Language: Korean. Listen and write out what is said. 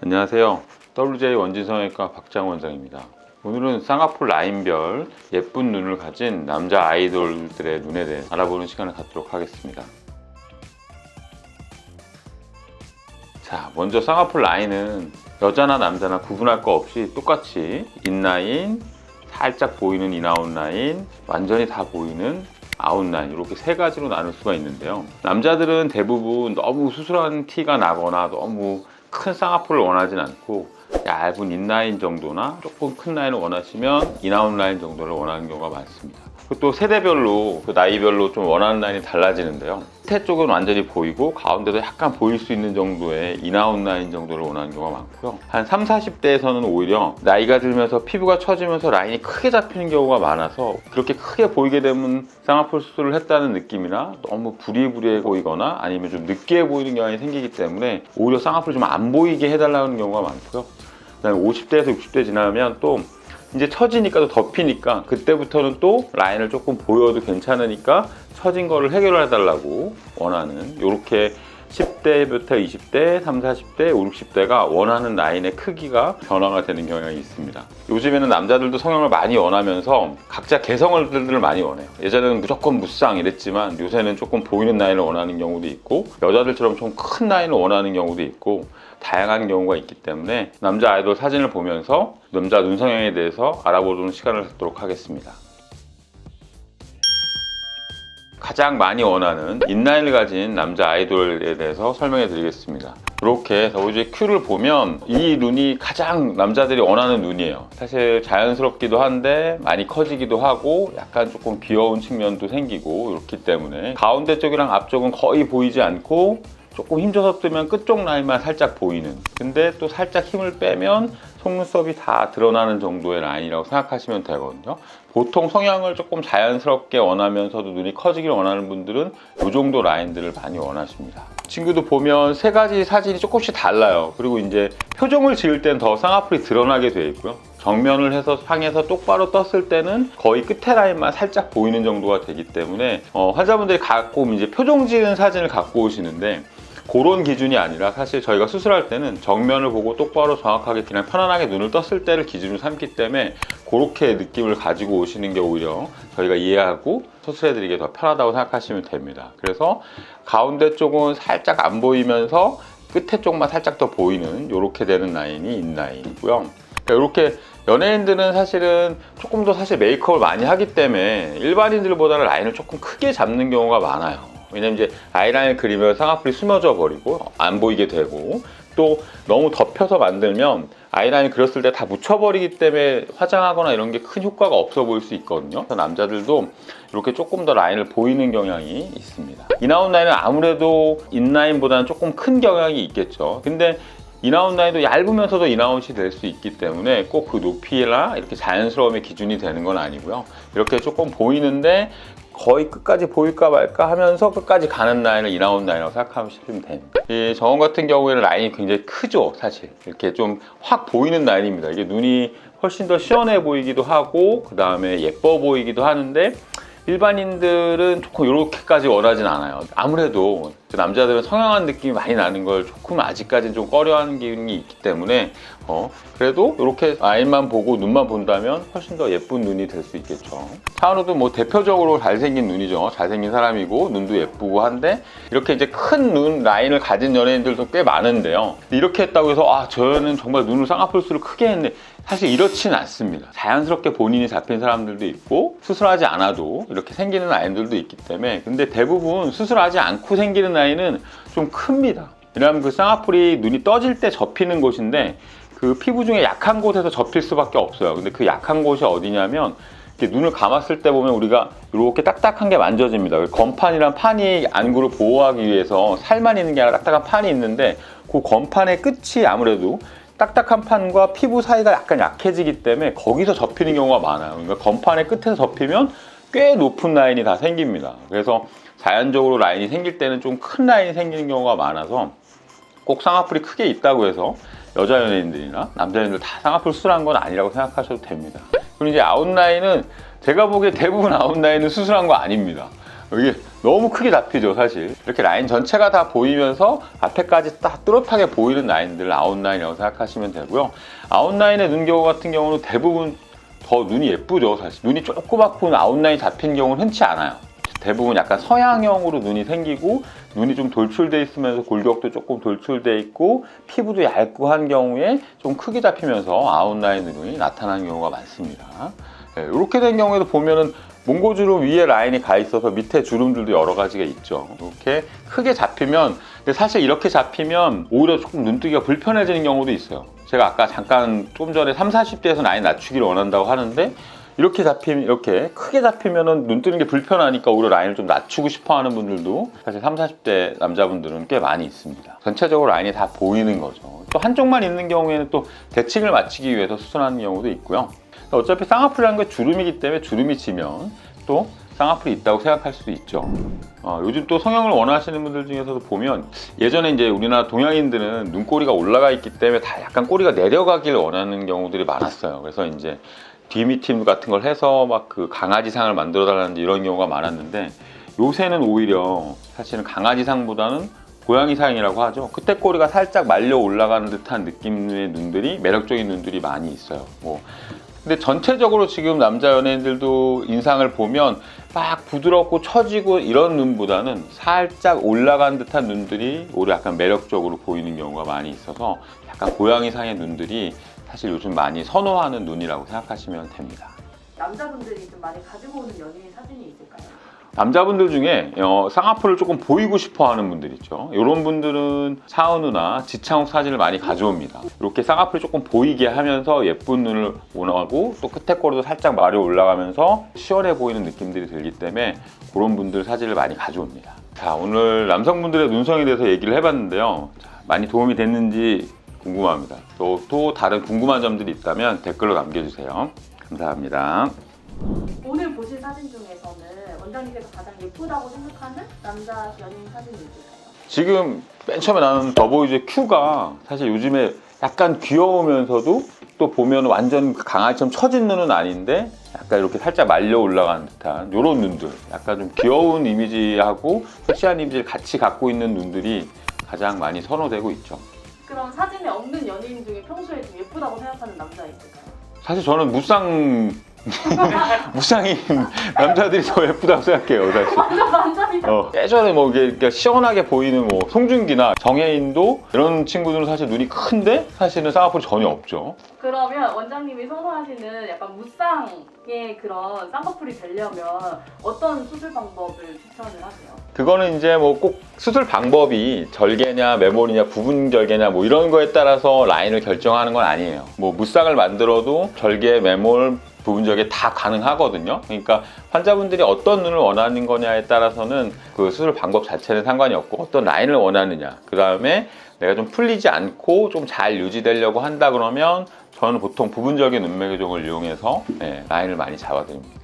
안녕하세요. WJ 원진성형외과 박장 원장입니다. 오늘은 쌍꺼풀 라인별 예쁜 눈을 가진 남자 아이돌들의 눈에 대해 알아보는 시간을 갖도록 하겠습니다. 자, 먼저 쌍꺼풀 라인은 여자나 남자나 구분할 거 없이 똑같이 인라인, 살짝 보이는 인아웃 라인, 완전히 다 보이는 아웃라인, 이렇게 세 가지로 나눌 수가 있는데요. 남자들은 대부분 너무 수술한 티가 나거나 너무 큰 쌍꺼풀을 원하진 않고 얇은 인라인 정도나 조금 큰 라인을 원하시면 인아웃 라인 정도를 원하는 경우가 많습니다. 또 세대별로, 나이별로 좀 원하는 라인이 달라지는데요. 밑에 쪽은 완전히 보이고 가운데도 약간 보일 수 있는 정도의 인아웃 라인 정도를 원하는 경우가 많고요. 한 30, 40대에서는 오히려 나이가 들면서 피부가 처지면서 라인이 크게 잡히는 경우가 많아서 그렇게 크게 보이게 되면 쌍꺼풀 수술을 했다는 느낌이나 너무 부리부리해 보이거나 아니면 좀 느끼해 보이는 경향이 생기기 때문에 오히려 쌍꺼풀을 좀 안 보이게 해달라는 경우가 많고요. 그다음에 50대에서 60대 지나면 또 이제 처지니까 또 덮이니까 그때부터는 또 라인을 조금 보여도 괜찮으니까 처진 거를 해결해 달라고 원하는, 이렇게 10대부터 20대, 30, 40대, 50, 60대가 원하는 라인의 크기가 변화가 되는 경향이 있습니다. 요즘에는 남자들도 성형을 많이 원하면서 각자 개성들을 많이 원해요. 예전에는 무조건 무쌍 이랬지만 요새는 조금 보이는 라인을 원하는 경우도 있고 여자들처럼 좀 큰 라인을 원하는 경우도 있고 다양한 경우가 있기 때문에 남자 아이돌 사진을 보면서 남자 눈 성형에 대해서 알아보는 시간을 갖도록 하겠습니다. 가장 많이 원하는 인라인을 가진 남자 아이돌에 대해서 설명해 드리겠습니다. 이렇게 WJ-Q를 보면 이 눈이 가장 남자들이 원하는 눈이에요. 사실 자연스럽기도 한데 많이 커지기도 하고 약간 조금 귀여운 측면도 생기고 이렇기 때문에 가운데 쪽이랑 앞쪽은 거의 보이지 않고 조금 힘줘서 뜨면 끝쪽 라인만 살짝 보이는, 근데 또 살짝 힘을 빼면 속눈썹이 다 드러나는 정도의 라인이라고 생각하시면 되거든요. 보통 성형을 조금 자연스럽게 원하면서도 눈이 커지기를 원하는 분들은 이 정도 라인들을 많이 원하십니다. 친구도 보면 세 가지 사진이 조금씩 달라요. 그리고 이제 표정을 지을 땐 더 쌍꺼풀이 드러나게 되어 있고요. 정면을 해서 향해서 똑바로 떴을 때는 거의 끝에 라인만 살짝 보이는 정도가 되기 때문에 환자분들이 가끔 이제 표정 지은 사진을 갖고 오시는데 그런 기준이 아니라 사실 저희가 수술할 때는 정면을 보고 똑바로 정확하게 그냥 편안하게 눈을 떴을 때를 기준으로 삼기 때문에 그렇게 느낌을 가지고 오시는 게 오히려 저희가 이해하고 수술해드리기 더 편하다고 생각하시면 됩니다. 그래서 가운데 쪽은 살짝 안 보이면서 끝에 쪽만 살짝 더 보이는 이렇게 되는 라인이 인라인이고요. 이렇게 연예인들은 사실은 조금 더 사실 메이크업을 많이 하기 때문에 일반인들보다는 라인을 조금 크게 잡는 경우가 많아요. 왜냐면 이제 아이라인을 그리면 쌍꺼풀이 숨어져 버리고 안 보이게 되고, 또 너무 덮여서 만들면 아이라인 그렸을 때 다 묻혀버리기 때문에 화장하거나 이런 게 큰 효과가 없어 보일 수 있거든요. 남자들도 이렇게 조금 더 라인을 보이는 경향이 있습니다. 인아웃 라인은 아무래도 인라인보다는 조금 큰 경향이 있겠죠. 근데 인아웃 라인도 얇으면서도 인아웃이 될 수 있기 때문에 꼭 그 높이나 이렇게 자연스러움의 기준이 되는 건 아니고요. 이렇게 조금 보이는데 거의 끝까지 보일까 말까 하면서 끝까지 가는 라인을 인아웃 라인이라고 생각하시면 됩니다. 이 정원 같은 경우에는 라인이 굉장히 크죠. 사실 이렇게 좀 확 보이는 라인입니다. 이게 눈이 훨씬 더 시원해 보이기도 하고 그 다음에 예뻐 보이기도 하는데 일반인들은 조금 이렇게까지 원하진 않아요. 아무래도 남자들은 성형한 느낌이 많이 나는 걸 조금 아직까지는 좀 꺼려하는 기운이 있기 때문에 그래도 이렇게 라인만 보고 눈만 본다면 훨씬 더 예쁜 눈이 될 수 있겠죠. 차은우도 뭐 대표적으로 잘생긴 눈이죠. 잘생긴 사람이고 눈도 예쁘고 한데 이렇게 이제 큰 눈 라인을 가진 연예인들도 꽤 많은데요. 이렇게 했다고 해서 저는 정말 눈을 쌍꺼풀수를 크게 했네, 사실 이렇진 않습니다. 자연스럽게 본인이 잡힌 사람들도 있고 수술하지 않아도 이렇게 생기는 라인들도 있기 때문에, 근데 대부분 수술하지 않고 생기는 라인은 좀 큽니다. 왜냐하면 그 쌍꺼풀이 눈이 떠질 때 접히는 곳인데 그 피부 중에 약한 곳에서 접힐 수밖에 없어요. 근데 그 약한 곳이 어디냐면 이렇게 눈을 감았을 때 보면 우리가 이렇게 딱딱한 게 만져집니다. 건판이란 판이 안구를 보호하기 위해서 살만 있는 게 아니라 딱딱한 판이 있는데 그 건판의 끝이 아무래도 딱딱한 판과 피부 사이가 약간 약해지기 때문에 거기서 접히는 경우가 많아요. 그러니까 건판의 끝에서 접히면 꽤 높은 라인이 다 생깁니다. 그래서 자연적으로 라인이 생길 때는 좀 큰 라인이 생기는 경우가 많아서 꼭 쌍꺼풀이 크게 있다고 해서 여자 연예인들이나 남자 연예인들 다 쌍꺼풀 수술한 건 아니라고 생각하셔도 됩니다. 그리고 이제 아웃라인은 제가 보기에 대부분 아웃라인은 수술한 거 아닙니다. 여기 너무 크게 잡히죠, 사실. 이렇게 라인 전체가 다 보이면서 앞에까지 딱 뚜렷하게 보이는 라인들을 아웃라인이라고 생각하시면 되고요. 아웃라인에 눈 경우 같은 경우는 대부분 더 눈이 예쁘죠, 사실. 눈이 조그맣고 아웃라인 잡힌 경우는 흔치 않아요. 대부분 약간 서양형으로 눈이 생기고 눈이 좀 돌출돼 있으면서 골격도 조금 돌출돼 있고 피부도 얇고 한 경우에 좀 크게 잡히면서 아웃라인 눈이 나타나는 경우가 많습니다. 네, 이렇게 된 경우에도 보면은 몽고주름 위에 라인이 가 있어서 밑에 주름들도 여러 가지가 있죠. 이렇게 크게 잡히면, 근데 사실 이렇게 잡히면 오히려 조금 눈뜨기가 불편해지는 경우도 있어요. 제가 아까 잠깐 좀 전에 30, 40대에서 라인 낮추기를 원한다고 하는데 이렇게 잡히면, 이렇게 크게 잡히면은 눈 뜨는 게 불편하니까 오히려 라인을 좀 낮추고 싶어 하는 분들도 사실 30, 40대 남자분들은 꽤 많이 있습니다. 전체적으로 라인이 다 보이는 거죠. 또 한쪽만 있는 경우에는 또 대칭을 맞추기 위해서 수선하는 경우도 있고요. 어차피 쌍꺼풀이라는 게 주름이기 때문에 주름이 지면 또 쌍꺼풀이 있다고 생각할 수도 있죠. 요즘 또 성형을 원하시는 분들 중에서도 보면 예전에 이제 우리나라 동양인들은 눈꼬리가 올라가 있기 때문에 다 약간 꼬리가 내려가길 원하는 경우들이 많았어요. 그래서 이제 디미팀 같은 걸 해서 막 그 강아지상을 만들어 달라는 이런 경우가 많았는데 요새는 오히려 사실은 강아지상보다는 고양이상이라고 하죠. 끝에 꼬리가 살짝 말려 올라가는 듯한 느낌의 눈들이, 매력적인 눈들이 많이 있어요. 근데 전체적으로 지금 남자 연예인들도 인상을 보면 막 부드럽고 처지고 이런 눈보다는 살짝 올라간 듯한 눈들이 오히려 약간 매력적으로 보이는 경우가 많이 있어서 약간 고양이상의 눈들이 사실 요즘 많이 선호하는 눈이라고 생각하시면 됩니다. 남자분들이 좀 많이 가지고 오는 연예인 사진이 있을까요? 남자분들 중에 쌍꺼풀을 조금 보이고 싶어 하는 분들 있죠. 이런 분들은 차은우나 지창욱 사진을 많이 가져옵니다. 이렇게 쌍꺼풀이 조금 보이게 하면서 예쁜 눈을 원하고 또 끝에 꼬리도 살짝 마려 올라가면서 시원해 보이는 느낌들이 들기 때문에 그런 분들 사진을 많이 가져옵니다. 자, 오늘 남성분들의 눈성에 대해서 얘기를 해봤는데요. 자, 많이 도움이 됐는지 궁금합니다. 또 다른 궁금한 점들이 있다면 댓글로 남겨주세요. 감사합니다. 오늘 보신 사진 중에서는 원장님께서 가장 예쁘다고 생각하는 남자 연예인 사진이 있을까요? 지금 맨 처음에 나는 더보이즈의 큐가 사실 요즘에 약간 귀여우면서도 또 보면 완전 강아지처럼 처진 눈은 아닌데 약간 이렇게 살짝 말려 올라가는 듯한 이런 눈들, 약간 좀 귀여운 이미지하고 섹시한 이미지를 같이 갖고 있는 눈들이 가장 많이 선호되고 있죠. 그럼 사진에 없는 연예인 중에 평소에 좀 예쁘다고 생각하는 남자 있을까요? 사실 저는 무쌍인 남자들이 더 예쁘다고 생각해요, 사실. 완전 만점이다. 예전에 뭐 이게 시원하게 보이는 뭐 송중기나 정혜인도 이런 친구들은 사실 눈이 큰데 사실은 쌍꺼풀이 전혀 없죠. 그러면 원장님이 선호하시는 약간 무쌍의 그런 쌍꺼풀이 되려면 어떤 수술 방법을 추천을 하세요? 그거는 이제 뭐 꼭 수술 방법이 절개냐 매몰이냐 부분 절개냐 뭐 이런 거에 따라서 라인을 결정하는 건 아니에요. 뭐 무쌍을 만들어도 절개, 매몰, 부분 절개 다 가능하거든요. 그러니까 환자분들이 어떤 눈을 원하는 거냐에 따라서는 그 수술 방법 자체는 상관이 없고 어떤 라인을 원하느냐, 그 다음에 내가 좀 풀리지 않고 좀 잘 유지되려고 한다 그러면 저는 보통 부분 절개 눈매 교정을 이용해서 라인을 많이 잡아드립니다.